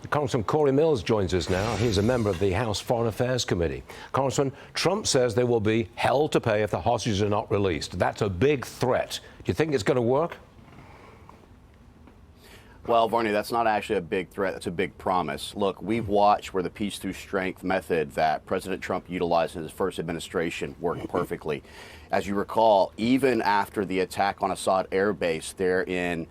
Congressman Cory Mills joins us now. He's a member of the House Foreign Affairs Committee. Congressman, Trump says there will be hell to pay if the hostages are not released. That's a big threat. Do you think it's going to work? Well, Varney, that's not actually a big threat. That's a big promise. Look, we've watched where the peace through strength method that President Trump utilized in his first administration worked perfectly. As you recall, even after the attack on Assad Air Base there in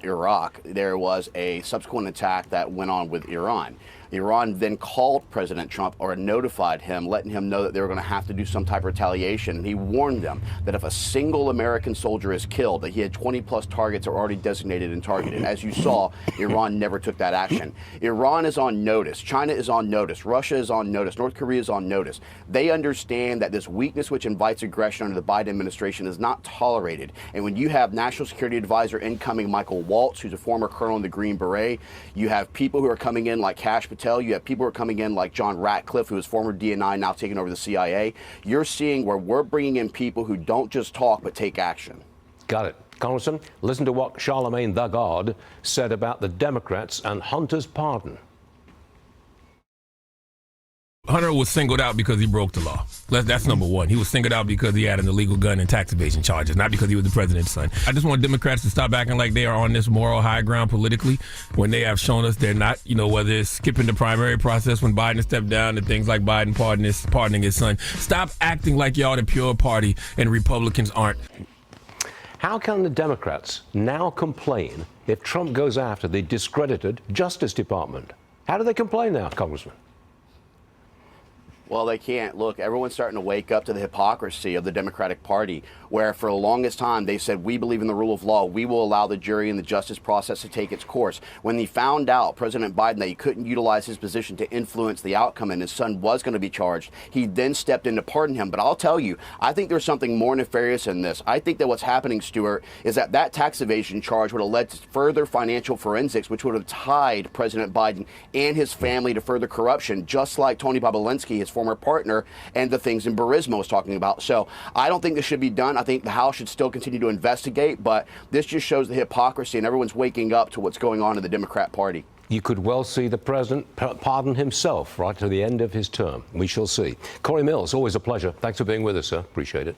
Iraq, there was a subsequent attack that went on with Iran. Iran then called President Trump or notified him, letting him know that they were going to have to do some type of retaliation. And he warned them that if a single American soldier is killed, that he had 20-plus targets are already designated and targeted. As you saw, Iran never took that action. Iran is on notice. China is on notice. Russia is on notice. North Korea is on notice. They understand that this weakness which invites aggression under the Biden administration is not tolerated. And when you have National Security Advisor incoming Michael Waltz, who's a former colonel in the Green Beret, you have people who are coming in like Kash Patel, you have people who are coming in like John Ratcliffe, who is former DNI, now taking over the CIA. You're seeing where we're bringing in people who don't just talk, but take action. Got it. Congressman, listen to what Charlemagne the God said about the Democrats and Hunter's pardon. Hunter was singled out because he broke the law. That's number one. He was singled out because he had an illegal gun and tax evasion charges, not because he was the president's son. I just want Democrats to stop acting like they are on this moral high ground politically when they have shown us they're not, whether it's skipping the primary process when Biden stepped down and things like Biden pardoning his son. Stop acting like y'all the pure party and Republicans aren't. How can the Democrats now complain if Trump goes after the discredited Justice Department? How do they complain now, Congressman? Well, they can't. Look, everyone's starting to wake up to the hypocrisy of the Democratic Party, where for the longest time they said, we believe in the rule of law. We will allow the jury and the justice process to take its course. When he found out, President Biden, that he couldn't utilize his position to influence the outcome and his son was going to be charged, he then stepped in to pardon him. But I'll tell you, I think there's something more nefarious in this. I think that what's happening, Stuart, is that tax evasion charge would have led to further financial forensics, which would have tied President Biden and his family to further corruption, just like Tony Bobulinski, his former partner, and the things in Burisma was talking about. So I don't think this should be done. I think the House should still continue to investigate, but this just shows the hypocrisy, and everyone's waking up to what's going on in the Democrat Party. You could well see the president pardon himself right to the end of his term. We shall see. Cory Mills, always a pleasure. Thanks for being with us, sir. Appreciate it.